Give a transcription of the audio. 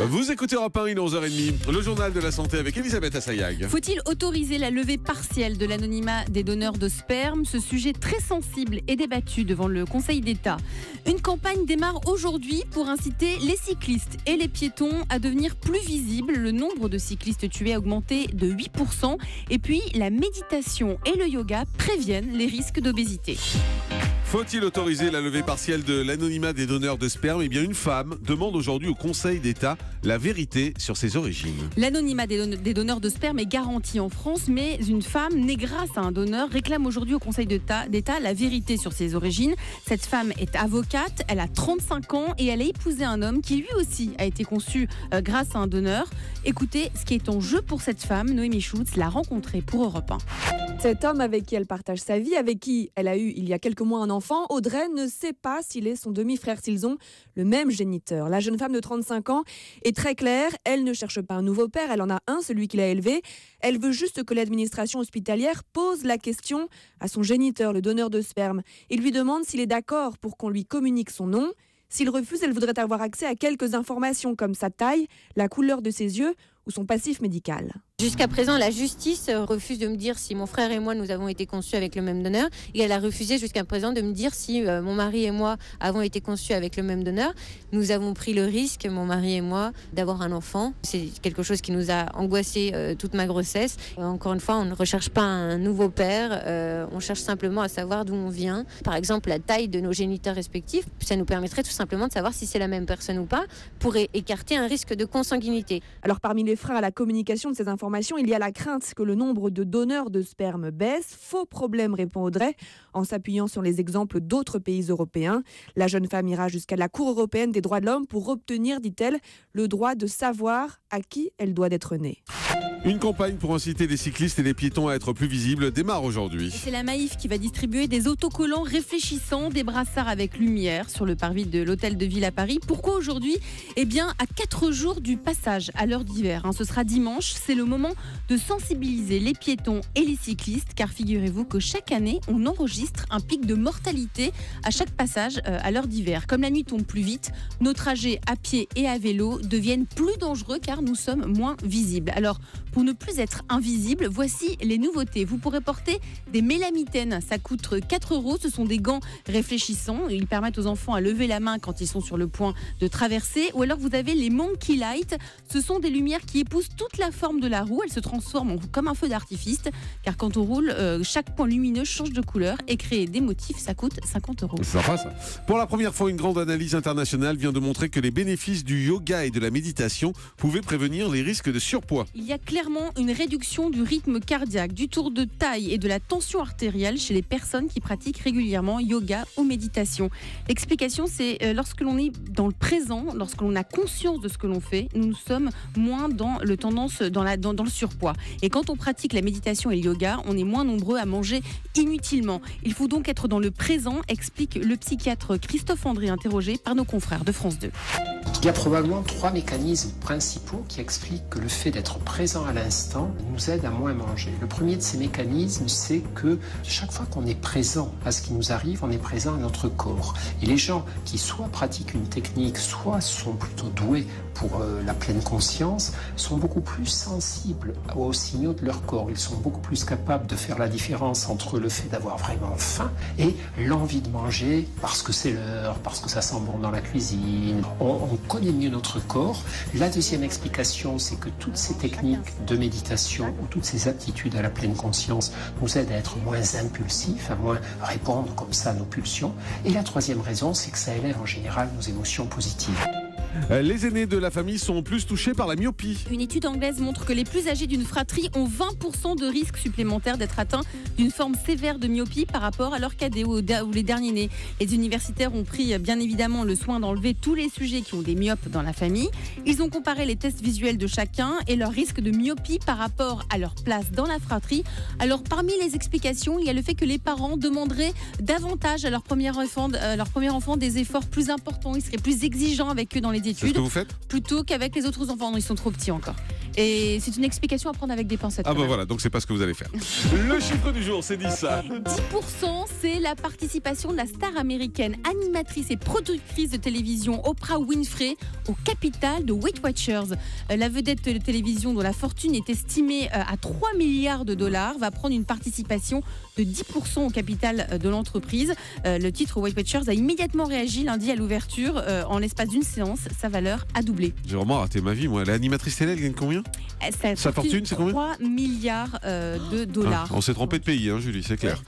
Vous écoutez Europe 1, il est 11h30, le journal de la santé avec Elisabeth Assayag. Faut-il autoriser la levée partielle de l'anonymat des donneurs de sperme ? Ce sujet très sensible est débattu devant le Conseil d'État. Une campagne démarre aujourd'hui pour inciter les cyclistes et les piétons à devenir plus visibles. Le nombre de cyclistes tués a augmenté de 8%. Et puis, la méditation et le yoga préviennent les risques d'obésité. Faut-il autoriser la levée partielle de l'anonymat des donneurs de sperme ? Eh bien, une femme demande aujourd'hui au Conseil d'État la vérité sur ses origines. L'anonymat des donneurs de sperme est garanti en France, mais une femme née grâce à un donneur réclame aujourd'hui au Conseil d'État la vérité sur ses origines. Cette femme est avocate, elle a 35 ans et elle a épousé un homme qui lui aussi a été conçu grâce à un donneur. Écoutez ce qui est en jeu pour cette femme. Noémie Schultz l'a rencontrée pour Europe 1. Cet homme avec qui elle partage sa vie, avec qui elle a eu il y a quelques mois un enfant, Audrey ne sait pas s'il est son demi-frère, s'ils ont le même géniteur. La jeune femme de 35 ans est très claire, elle ne cherche pas un nouveau père, elle en a un, celui qui l'a élevée. Elle veut juste que l'administration hospitalière pose la question à son géniteur, le donneur de sperme, et lui demande s'il est d'accord pour qu'on lui communique son nom. S'il refuse, elle voudrait avoir accès à quelques informations comme sa taille, la couleur de ses yeux ou son passif médical. Jusqu'à présent, la justice refuse de me dire si mon frère et moi, nous avons été conçus avec le même donneur. Et elle a refusé jusqu'à présent de me dire si mon mari et moi avons été conçus avec le même donneur. Nous avons pris le risque, mon mari et moi, d'avoir un enfant. C'est quelque chose qui nous a angoissé toute ma grossesse. Encore une fois, on ne recherche pas un nouveau père. On cherche simplement à savoir d'où on vient. Par exemple, la taille de nos géniteurs respectifs. Ça nous permettrait tout simplement de savoir si c'est la même personne ou pas pour écarter un risque de consanguinité. Alors parmi les freins à la communication de ces informations, il y a la crainte que le nombre de donneurs de sperme baisse. Faux problème, répond Audrey, en s'appuyant sur les exemples d'autres pays européens. La jeune femme ira jusqu'à la Cour européenne des droits de l'homme pour obtenir, dit-elle, le droit de savoir à qui elle doit être née. Une campagne pour inciter les cyclistes et les piétons à être plus visibles démarre aujourd'hui. C'est la Maïf qui va distribuer des autocollants réfléchissants, des brassards avec lumière sur le parvis de l'Hôtel de Ville à Paris. Pourquoi aujourd'hui ? Eh bien, à 4 jours du passage à l'heure d'hiver. Ce sera dimanche. C'est le moment de sensibiliser les piétons et les cyclistes, car figurez-vous que chaque année, on enregistre un pic de mortalité à chaque passage à l'heure d'hiver. Comme la nuit tombe plus vite, nos trajets à pied et à vélo deviennent plus dangereux car nous sommes moins visibles. Alors, pour ne plus être invisible, voici les nouveautés. Vous pourrez porter des mélamitaines. Ça coûte 4 €. Ce sont des gants réfléchissants. Ils permettent aux enfants à lever la main quand ils sont sur le point de traverser. Ou alors vous avez les Monkey Light. Ce sont des lumières qui épousent toute la forme de la roue. Elles se transforment comme un feu d'artifice. Car quand on roule, chaque point lumineux change de couleur. Et créer des motifs, ça coûte 50 €. C'est sympa ça. Pour la première fois, une grande analyse internationale vient de montrer que les bénéfices du yoga et de la méditation pouvaient prévenir les risques de surpoids. Il y a clairement une réduction du rythme cardiaque, du tour de taille et de la tension artérielle chez les personnes qui pratiquent régulièrement yoga ou méditation. L'explication, c'est lorsque l'on est dans le présent, lorsque l'on a conscience de ce que l'on fait, nous sommes moins dans le surpoids. Et quand on pratique la méditation et le yoga, on est moins nombreux à manger inutilement. Il faut donc être dans le présent, explique le psychiatre Christophe André, interrogé par nos confrères de France 2. Il y a probablement 3 mécanismes principaux qui expliquent que le fait d'être présent à l'instant nous aide à moins manger. Le premier de ces mécanismes, c'est que chaque fois qu'on est présent à ce qui nous arrive, on est présent à notre corps. Et les gens qui soit pratiquent une technique, soit sont plutôt doués pour la pleine conscience, sont beaucoup plus sensibles aux signaux de leur corps. Ils sont beaucoup plus capables de faire la différence entre le fait d'avoir vraiment faim et l'envie de manger parce que c'est l'heure, parce que ça sent bon dans la cuisine. On connaît mieux notre corps. La deuxième explication, c'est que toutes ces techniques de méditation ou toutes ces aptitudes à la pleine conscience nous aident à être moins impulsifs, à moins répondre comme ça à nos pulsions. Et la troisième raison, c'est que ça élève en général nos émotions positives. Les aînés de la famille sont plus touchés par la myopie. Une étude anglaise montre que les plus âgés d'une fratrie ont 20% de risque supplémentaire d'être atteints d'une forme sévère de myopie par rapport à leurs cadets ou les derniers nés. Les universitaires ont pris bien évidemment le soin d'enlever tous les sujets qui ont des myopes dans la famille. Ils ont comparé les tests visuels de chacun et leur risque de myopie par rapport à leur place dans la fratrie. Alors parmi les explications, il y a le fait que les parents demanderaient davantage à leur premier enfant des efforts plus importants. Ils seraient plus exigeants avec eux dans les études. C'est ce que vous faites ? Plutôt qu'avec les autres enfants. Non, ils sont trop petits encore. Et c'est une explication à prendre avec des pincettes. Ah quand même. voilà, donc c'est pas ce que vous allez faire. Le chiffre du jour, c'est 10 ça. 10%, c'est la participation de la star américaine, animatrice et productrice de télévision Oprah Winfrey au capital de Weight Watchers. La vedette de télévision dont la fortune est estimée à 3 milliards de dollars va prendre une participation de 10% au capital de l'entreprise. Le titre Weight Watchers a immédiatement réagi lundi à l'ouverture. En l'espace d'une séance, sa valeur a doublé. J'ai vraiment raté ma vie, moi. L'animatrice télé, elle gagne combien? Sa fortune, c'est combien? 3 milliards de dollars. On s'est trompé de pays, hein, Julie, c'est clair.